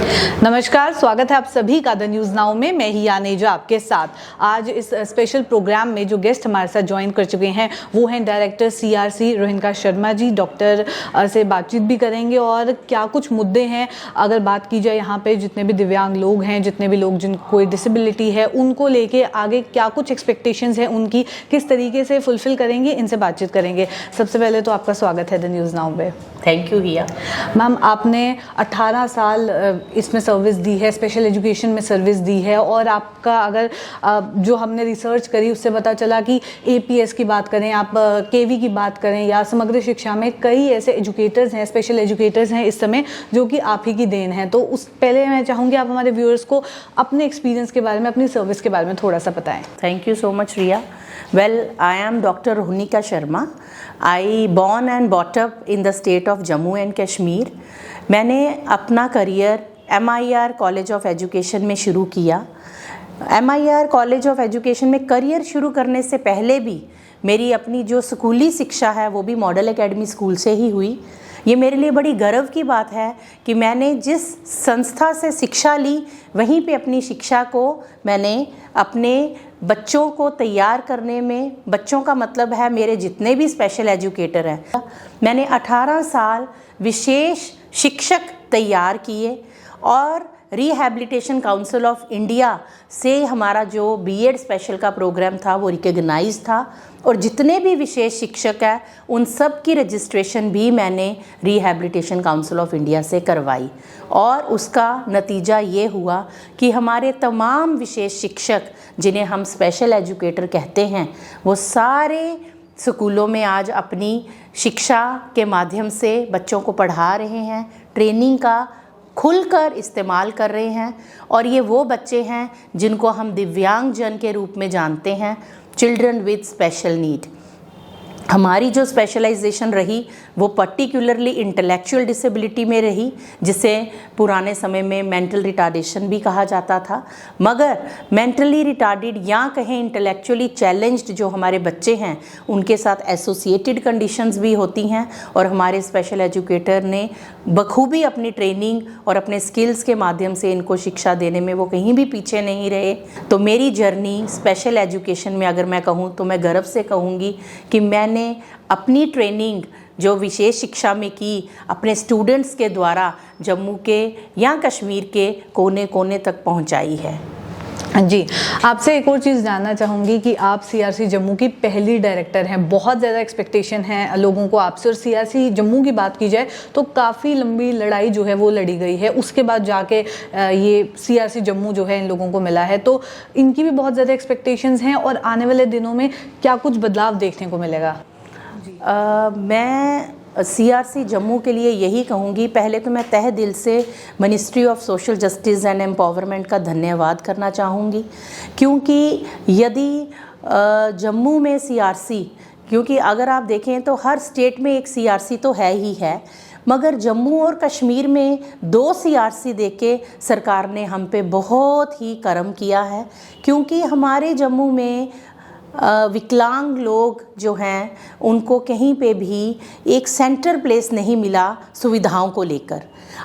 नमस्कार, स्वागत है आप सभी का द न्यूज़ नाउ में। मैं ही यानेजा आपके साथ। आज इस स्पेशल प्रोग्राम में जो गेस्ट हमारे साथ ज्वाइन कर चुके हैं वो हैं director CRC रोहिनका Sharma ji. Doctor से बातचीत भी करेंगे और क्या कुछ मुद्दे हैं, अगर बात की जाए यहाँ पे जितने भी दिव्यांग लोग हैं, जितने भी लोग जिनको कोई डिसेबिलिटी है, उनको लेके आगे क्या कुछ एक्सपेक्टेशंस हैं उनकी, किस तरीके से फुलफिल करेंगे, इनसे बातचीत करेंगे। सबसे पहले तो आपका स्वागत है द न्यूज़ नाउ में। थैंक यू हिया। मैम, आपने 18 साल इसमें सर्विस दी है, स्पेशल एजुकेशन में सर्विस दी है, और आपका अगर जो हमने रिसर्च करी उससे पता चला कि APS की बात करें, आप KV की बात करें या समग्र शिक्षा में कई ऐसे एजुकेटर्स हैं, स्पेशल एजुकेटर्स हैं इस समय जो कि आप ही की देन है। तो उस पहले मैं चाहूँगी आप हमारे व्यूअर्स को अपने एक्सपीरियंस के बारे में, अपनी सर्विस के बारे में थोड़ा सा बताएं। Thank you so much, Riya. Well, I am Dr. Rohinika Sharma. I born and brought up in the state of Jammu and Kashmir. मैंने अपना career MIR college of education में शुरू किया। MIR कॉलेज ऑफ एजुकेशन में career शुरू करने से पहले भी मेरी अपनी जो स्कूली शिक्षा है वो भी मॉडल एकेडमी स्कूल से ही हुई। ये मेरे लिए बड़ी गर्व की बात है कि मैंने जिस संस्था से शिक्षा ली वहीं पे अपनी शिक्षा को मैंने अपने बच्चों को तैयार करने में, बच्चों का मतलब है मेरे जितने भी स्पेशल एजुकेटर हैं, मैंने 18 साल विशेष शिक्षक तैयार किए और रिहैबिलिटेशन काउंसिल ऑफ इंडिया से हमारा जो B.Ed स्पेशल का प्रोग्राम था वो रिकॉग्नाइज था, और जितने भी विशेष शिक्षक हैं उन सब की रजिस्ट्रेशन भी मैंने रिहैबिलिटेशन काउंसिल ऑफ इंडिया से करवाई। और उसका नतीजा ये हुआ कि हमारे तमाम विशेष शिक्षक जिन्हें हम स्पेशल एजुकेटर कहते हैं वो सारे स्कूलों में आज अपनी शिक्षा के माध्यम से बच्चों को पढ़ा रहे हैं, ट्रेनिंग का खुलकर इस्तेमाल कर रहे हैं। और ये वो बच्चे हैं जिनको हम दिव्यांगजन के रूप में जानते हैं, चिल्ड्रन विद स्पेशल नीड। हमारी जो स्पेशलाइजेशन रही वो पर्टिकुलरली इंटेलेक्चुअल डिसेबिलिटी में रही, जिसे पुराने समय में मेंटल रिटार्डेशन भी कहा जाता था। मगर मेंटली रिटार्डेड या कहें इंटेलेक्चुअली चैलेंज्ड जो हमारे बच्चे हैं उनके साथ एसोसिएटेड कंडीशंस भी होती हैं, और हमारे स्पेशल एजुकेटर ने बखूबी अपनी ट्रेनिंग और अपने स्किल्स के माध्यम से इनको शिक्षा देने में वो कहीं भी पीछे नहीं रहे। तो मेरी जर्नी स्पेशल एजुकेशन में अगर मैं कहूँ तो मैं गर्व से कहूँगी कि मैंने अपनी ट्रेनिंग जो विशेष शिक्षा में की अपने स्टूडेंट्स के द्वारा जम्मू के या कश्मीर के कोने कोने तक पहुंचाई है। जी, आपसे एक और चीज़ जानना चाहूँगी कि आप CRC जम्मू की पहली डायरेक्टर हैं। बहुत ज़्यादा एक्सपेक्टेशन है लोगों को आपसे, और CRC जम्मू की बात की जाए तो काफ़ी लंबी लड़ाई जो है वो लड़ी गई है, उसके बाद जाके ये CRC जम्मू जो है इन लोगों को मिला है। तो इनकी भी बहुत ज़्यादा एक्सपेक्टेशंस हैं, और आने वाले दिनों में क्या कुछ बदलाव देखने को मिलेगा? मैं CRC जम्मू के लिए यही कहूँगी, पहले तो मैं तहे दिल से ministry of social justice and empowerment का धन्यवाद करना चाहूँगी, क्योंकि यदि जम्मू में CRC, क्योंकि अगर आप देखें तो हर स्टेट में एक CRC तो है ही है, मगर जम्मू और कश्मीर में 2 CRC देके सरकार ने हम पे बहुत ही करम किया है, क्योंकि हमारे जम्मू में विकलांग लोग जो हैं उनको कहीं पे भी एक सेंटर प्लेस नहीं मिला सुविधाओं को लेकर।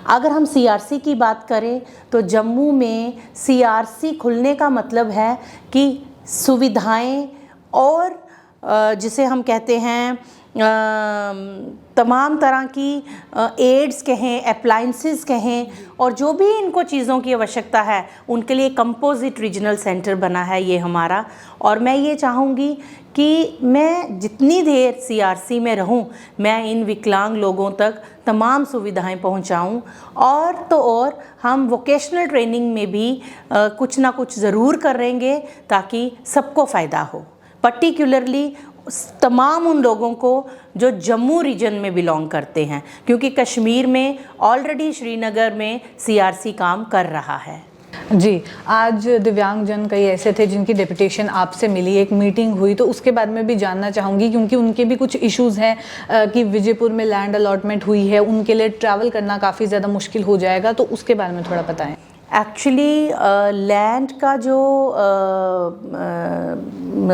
अगर हम CRC की बात करें तो जम्मू में CRC खुलने का मतलब है कि सुविधाएं और जिसे हम कहते हैं तमाम तरह की एड्स कहें, अप्लाइंसेस कहें, और जो भी इनको चीज़ों की आवश्यकता है उनके लिए कंपोजिट रीजनल सेंटर बना है ये हमारा। और मैं ये चाहूँगी कि मैं जितनी देर CRC में रहूँ मैं इन विकलांग लोगों तक तमाम सुविधाएं पहुँचाऊँ, और तो और हम वोकेशनल ट्रेनिंग में भी कुछ ना कुछ ज़रूर करेंगे ताकि सबको फ़ायदा हो, पर्टिकुलरली तमाम उन लोगों को जो जम्मू रीजन में बिलोंग करते हैं, क्योंकि कश्मीर में ऑलरेडी श्रीनगर में CRC काम कर रहा है। जी, आज दिव्यांगजन कई ऐसे थे जिनकी डेपुटेशन आपसे मिली, एक मीटिंग हुई, तो उसके बारे में भी जानना चाहूँगी, क्योंकि उनके भी कुछ इश्यूज़ हैं कि विजयपुर में लैंड अलॉटमेंट हुई है, उनके लिए ट्रैवल करना काफ़ी ज़्यादा मुश्किल हो जाएगा, तो उसके बारे में थोड़ा बताएं। एक्चुअली लैंड का जो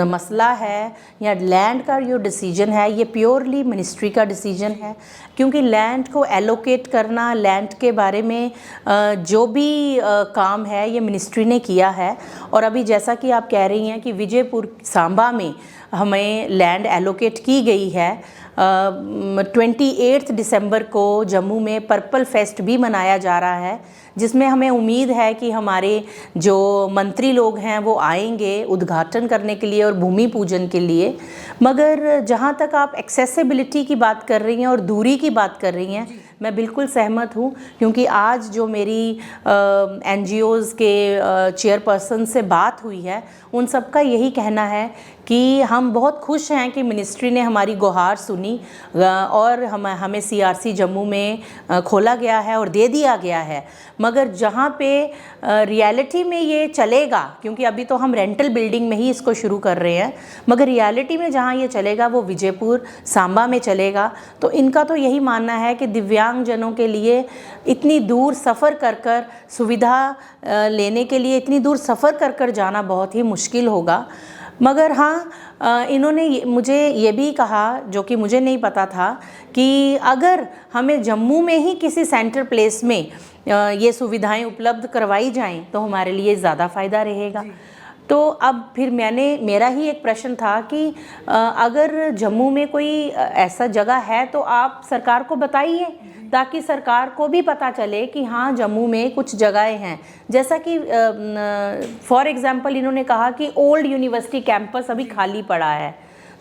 मसला है या लैंड का जो डिसीजन है, ये प्योरली मिनिस्ट्री का डिसीजन है, क्योंकि लैंड को एलोकेट करना, लैंड के बारे में जो भी काम है ये मिनिस्ट्री ने किया है। और अभी जैसा कि आप कह रही हैं कि विजयपुर सांबा में हमें लैंड एलोकेट की गई है। 28 दिसंबर को जम्मू में पर्पल फेस्ट भी मनाया जा रहा है, जिसमें हमें उम्मीद है कि हमारे जो मंत्री लोग हैं वो आएंगे उद्घाटन करने के लिए और भूमि पूजन के लिए। मगर जहाँ तक आप एक्सेसिबिलिटी की बात कर रही हैं और दूरी की बात कर रही हैं, मैं बिल्कुल सहमत हूँ, क्योंकि आज जो मेरी NGOs के चेयरपर्सन से बात हुई है, उन सबका यही कहना है कि हम बहुत खुश हैं कि मिनिस्ट्री ने हमारी गुहार सुनी और हमें CRC जम्मू में खोला गया है और दे दिया गया है। मगर जहाँ पे रियलिटी में ये चलेगा, क्योंकि अभी तो हम रेंटल बिल्डिंग में ही इसको शुरू कर रहे हैं, मगर रियलिटी में जहाँ ये चलेगा वो विजयपुर सांबा में चलेगा। तो इनका तो यही मानना है कि दिव्यांगजनों के लिए इतनी दूर सफ़र कर सुविधा लेने के लिए इतनी दूर सफ़र कर जाना बहुत ही मुश्किल होगा। मगर हाँ, इन्होंने मुझे ये भी कहा, जो कि मुझे नहीं पता था, कि अगर हमें जम्मू में ही किसी सेंटर प्लेस में ये सुविधाएं उपलब्ध करवाई जाएं तो हमारे लिए ज़्यादा फ़ायदा रहेगा। तो अब फिर मेरा ही एक प्रश्न था कि अगर जम्मू में कोई ऐसा जगह है तो आप सरकार को बताइए, ताकि सरकार को भी पता चले कि हाँ जम्मू में कुछ जगहें हैं। जैसा कि फॉर एग्जांपल इन्होंने कहा कि ओल्ड यूनिवर्सिटी कैंपस अभी खाली पड़ा है,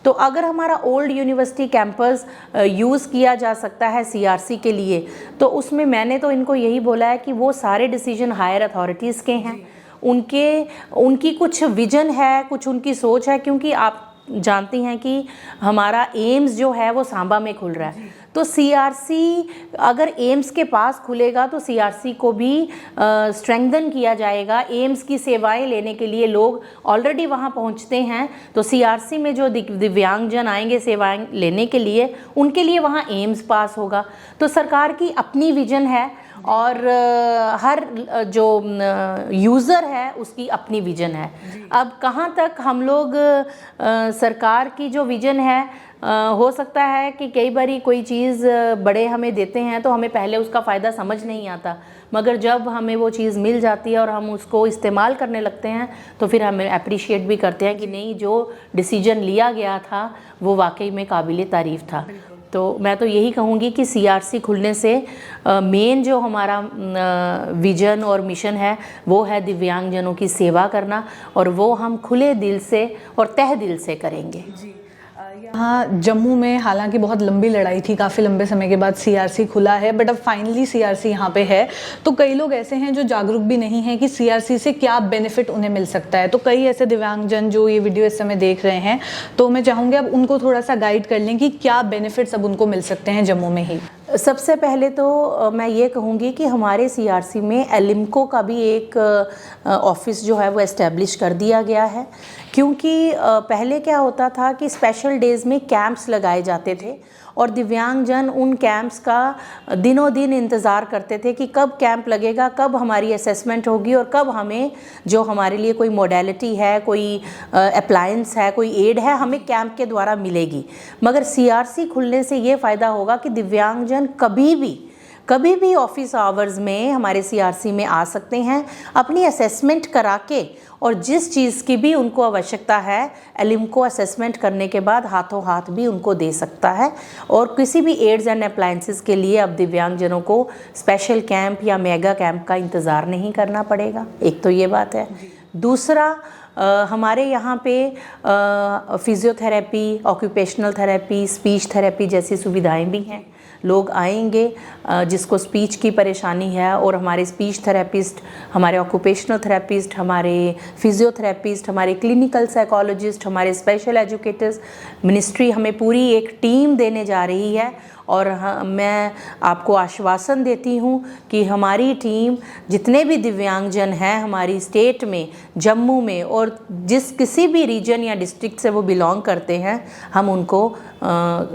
तो अगर हमारा ओल्ड यूनिवर्सिटी कैंपस यूज़ किया जा सकता है CRC के लिए, तो उसमें मैंने तो इनको यही बोला है कि वो सारे डिसीजन हायर अथॉरिटीज़ के हैं, उनकी कुछ विजन है, कुछ उनकी सोच है। क्योंकि आप जानती हैं कि हमारा एम्स जो है वो सांबा में खुल रहा है, तो CRC अगर एम्स के पास खुलेगा तो CRC को भी स्ट्रेंथन किया जाएगा। एम्स की सेवाएं लेने के लिए लोग ऑलरेडी वहां पहुंचते हैं, तो CRC में जो दिव्यांगजन आएंगे सेवाएं लेने के लिए, उनके लिए वहां एम्स पास होगा। तो सरकार की अपनी विजन है और हर जो यूज़र है उसकी अपनी विजन है। अब कहाँ तक हम लोग सरकार की जो विजन है, हो सकता है कि कई बारी कोई चीज़ बड़े हमें देते हैं तो हमें पहले उसका फ़ायदा समझ नहीं आता, मगर जब हमें वो चीज़ मिल जाती है और हम उसको इस्तेमाल करने लगते हैं तो फिर हमें अप्रिशिएट भी करते हैं कि नहीं, जो डिसीजन लिया गया था वो वाकई में काबिले तारीफ़ था। तो मैं तो यही कहूँगी कि CRC खुलने से मेन जो हमारा विजन और मिशन है वो है दिव्यांगजनों की सेवा करना, और वो हम खुले दिल से और तह दिल से करेंगे। यहाँ जम्मू में हालांकि बहुत लंबी लड़ाई थी, काफ़ी लंबे समय के बाद CRC खुला है, बट अब फाइनली CRC यहाँ पे है। तो कई लोग ऐसे हैं जो जागरूक भी नहीं हैं कि CRC से क्या बेनिफिट उन्हें मिल सकता है। तो कई ऐसे दिव्यांगजन जो ये वीडियो इस समय देख रहे हैं, तो मैं चाहूँगी अब उनको थोड़ा सा गाइड कर लें कि क्या बेनिफिट्स अब उनको मिल सकते हैं जम्मू में ही। सबसे पहले तो मैं ये कहूँगी कि हमारे CRC में एलिम्को का भी एक ऑफिस जो है वो एस्टेब्लिश कर दिया गया है, क्योंकि पहले क्या होता था कि स्पेशल डेज़ में कैंप्स लगाए जाते थे और दिव्यांगजन उन कैंप्स का दिनों दिन इंतज़ार करते थे कि कब कैंप लगेगा, कब हमारी असेसमेंट होगी और कब हमें जो हमारे लिए कोई मोडेलिटी है, कोई अप्लायंस है, कोई एड है, हमें कैंप के द्वारा मिलेगी। मगर CRC खुलने से ये फ़ायदा होगा कि दिव्यांगजन कभी भी ऑफिस आवर्स में हमारे CRC में आ सकते हैं, अपनी असेसमेंट करा के, और जिस चीज़ की भी उनको आवश्यकता है एलिम्को असेसमेंट करने के बाद हाथों हाथ भी उनको दे सकता है। और किसी भी एड्स एंड अप्लायंसेस के लिए अब दिव्यांगजनों को स्पेशल कैंप या मेगा कैंप का इंतज़ार नहीं करना पड़ेगा। एक तो ये बात है। दूसरा, हमारे यहाँ पे physiotherapy, occupational therapy, speech therapy जैसी सुविधाएं भी हैं। लोग आएंगे जिसको स्पीच की परेशानी है, और हमारे स्पीच थेरेपिस्ट, हमारे ऑक्यूपेशनल थेरेपिस्ट, हमारे फिज़ियोथेरेपिस्ट, हमारे क्लिनिकल साइकोलॉजिस्ट, हमारे स्पेशल एजुकेटर्स, मिनिस्ट्री हमें पूरी एक टीम देने जा रही है। और मैं आपको आश्वासन देती हूँ कि हमारी टीम जितने भी दिव्यांगजन हैं हमारी स्टेट में, जम्मू में, और किसी भी रीजन या डिस्ट्रिक्ट से वो बिलोंग करते हैं, हम उनको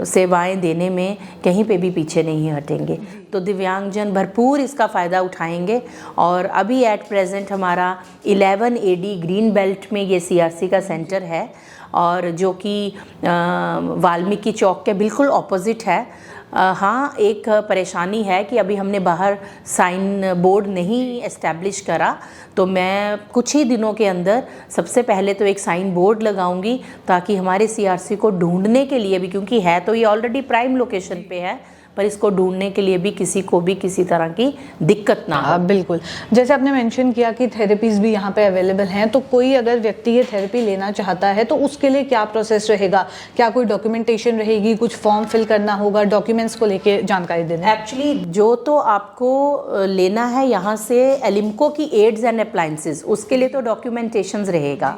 सेवाएं देने में कहीं पे भी पीछे नहीं हटेंगे। तो दिव्यांगजन भरपूर इसका फ़ायदा उठाएंगे। और अभी एट प्रेजेंट हमारा 11 AD ग्रीन बेल्ट में ये CRC का सेंटर है, और जो कि वाल्मीकि चौक के बिल्कुल ऑपोजिट है। हाँ, एक परेशानी है कि अभी हमने बाहर साइन बोर्ड नहीं एस्टैब्लिश करा, तो मैं कुछ ही दिनों के अंदर सबसे पहले तो एक साइन बोर्ड लगाऊंगी, ताकि हमारे CRC को ढूंढने के लिए भी, क्योंकि है तो ये ऑलरेडी प्राइम लोकेशन पे है, पर इसको ढूंढने के लिए भी किसी को भी किसी तरह की दिक्कत ना हो। बिल्कुल, जैसे आपने मेंशन किया कि थेरेपीज़ भी यहाँ पे अवेलेबल हैं, तो कोई अगर व्यक्ति ये थेरेपी लेना चाहता है तो उसके लिए क्या प्रोसेस रहेगा? क्या कोई डॉक्यूमेंटेशन रहेगी, कुछ फॉर्म फिल करना होगा? डॉक्यूमेंट्स को लेके जानकारी देना। एक्चुअली जो तो आपको लेना है यहाँ से एलिम्को की एड्स एंड अप्लायंसेस, उसके लिए तो डॉक्यूमेंटेशंस रहेगा,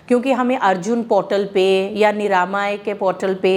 क्योंकि हमें अर्जुन पोर्टल पे या निरामय के पोर्टल पे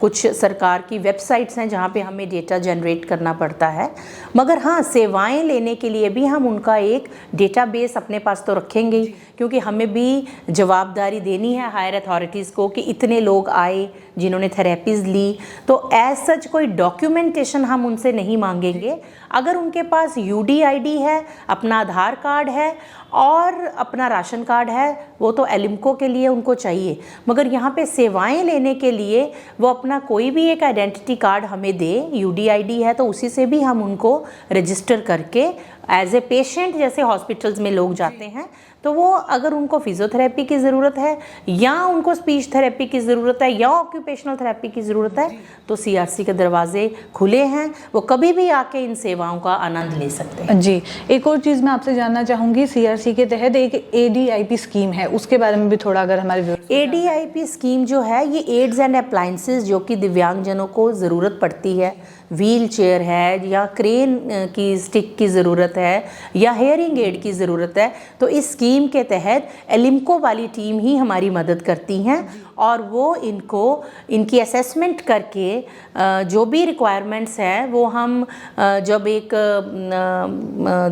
कुछ सरकार की वेबसाइट्स हैं जहाँ पे हमें डेटा जनरेट करना पड़ता है। मगर हाँ, सेवाएं लेने के लिए भी हम उनका एक डेटाबेस अपने पास तो रखेंगे ही, क्योंकि हमें भी जवाबदारी देनी है हायर अथॉरिटीज़ को कि इतने लोग आए जिन्होंने थेरेपीज़ ली, तो एज सच कोई डॉक्यूमेंटेशन हम उनसे नहीं मांगेंगे। अगर उनके पास UDID है, अपना आधार कार्ड है और अपना राशन कार्ड है, वो तो एलिम्को के लिए उनको चाहिए। मगर यहाँ पे सेवाएं लेने के लिए वो अपना कोई भी एक आइडेंटिटी कार्ड हमें दे, UDID है तो उसी से भी हम उनको रजिस्टर करके एज ए पेशेंट, जैसे हॉस्पिटल्स में लोग जाते हैं, तो वो अगर उनको फिजियोथेरेपी की ज़रूरत है या उनको स्पीच थेरेपी की ज़रूरत है या ऑक्यूपेशनल थेरेपी की ज़रूरत है, तो CRC के दरवाजे खुले हैं, वो कभी भी आके इन सेवाओं का आनंद ले सकते हैं। जी, एक और चीज़ मैं आपसे जानना चाहूँगी, CRC के तहत एक ADIP स्कीम है, उसके बारे में भी थोड़ा अगर हमारे ADIP स्कीम जो है, ये एड्स एंड अप्लायंसेस जो कि दिव्यांगजनों को ज़रूरत पड़ती है, व्हील चेयर है या क्रेन की स्टिक की ज़रूरत है या हेयरिंग एड की ज़रूरत है, तो इस स्कीम के तहत एलिम्को वाली टीम ही हमारी मदद करती हैं, और वो इनकी असेसमेंट करके जो भी रिक्वायरमेंट्स हैं वो हम जब एक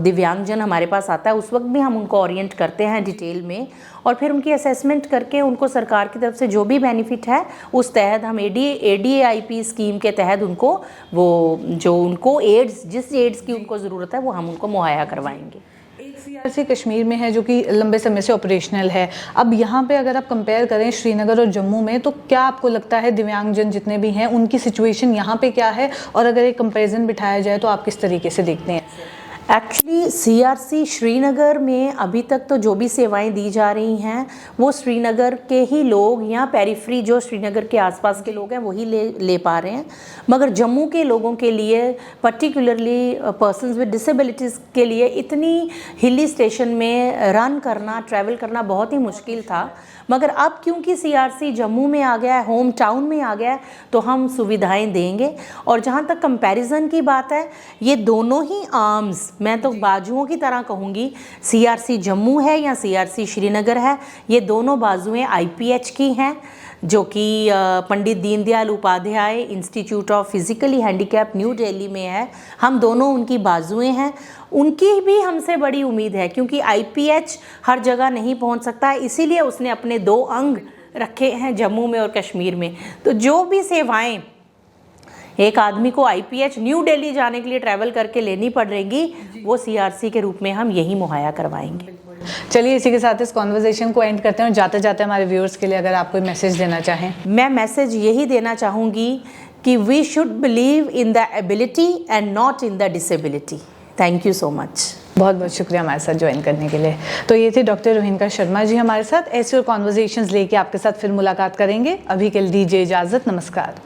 दिव्यांगजन हमारे पास आता है उस वक्त भी हम उनको ओरिएंट करते हैं डिटेल में, और फिर उनकी असेसमेंट करके उनको सरकार की तरफ से जो भी बेनिफिट है उस तहत हम ADIP स्कीम के तहत उनको वो जो उनको जिस एड्स की उनको ज़रूरत है वो हम उनको मुहैया करवाएंगे। CRC कश्मीर में है जो कि लंबे समय से ऑपरेशनल है। अब यहाँ पे अगर आप कंपेयर करें श्रीनगर और जम्मू में, तो क्या आपको लगता है दिव्यांगजन जितने भी हैं उनकी सिचुएशन यहाँ पे क्या है, और अगर एक कंपैरिजन बिठाया जाए तो आप किस तरीके से देखते हैं? एक्चुअली CRC श्रीनगर में अभी तक तो जो भी सेवाएं दी जा रही हैं वो श्रीनगर के ही लोग या पेरिफ्री जो श्रीनगर के आसपास के लोग हैं वही ले पा रहे हैं, मगर जम्मू के लोगों के लिए पर्टिकुलरली पर्सन्स विद डिसेबिलिटीज़ के लिए इतनी हिली स्टेशन में रन करना, ट्रैवल करना बहुत ही मुश्किल था। मगर अब क्योंकि CRC जम्मू में आ गया है, होम टाउन में आ गया है, तो हम सुविधाएं देंगे। और जहाँ तक कंपैरिजन की बात है, ये दोनों ही आर्म्स, मैं तो बाजुओं की तरह कहूँगी, CRC जम्मू है या CRC श्रीनगर है, ये दोनों बाजुएं IPH की हैं, जो कि Pandit Deendayal Upadhyay institute of physically handicap new Delhi में है। हम दोनों उनकी बाजुएं हैं, उनकी भी हमसे बड़ी उम्मीद है, क्योंकि IPH हर जगह नहीं पहुंच सकता है, इसीलिए उसने अपने 2 अंग रखे हैं जम्मू में और कश्मीर में। तो जो भी सेवाएं एक आदमी को IPH न्यू दिल्ली जाने के लिए ट्रैवल करके लेनी पड़ेगी, वो CRC के रूप में हम यही मुहैया करवाएंगे। चलिए, इसी के साथ इस कॉन्वर्सेशन को एंड करते हैं, और जाते जाते हमारे व्यूअर्स के लिए अगर आप कोई मैसेज देना चाहें। मैं मैसेज यही देना चाहूँगी कि we should believe in the ability and not in the disability. Thank you so much. बहुत बहुत शुक्रिया हमारे साथ ज्वाइन करने के लिए। तो ये थे डॉक्टर रोहिनका शर्मा जी हमारे साथ। ऐसे और कॉन्वर्सेशंस लेके आपके साथ फिर मुलाकात करेंगे। अभी के लिए दीजिए इजाज़त। नमस्कार।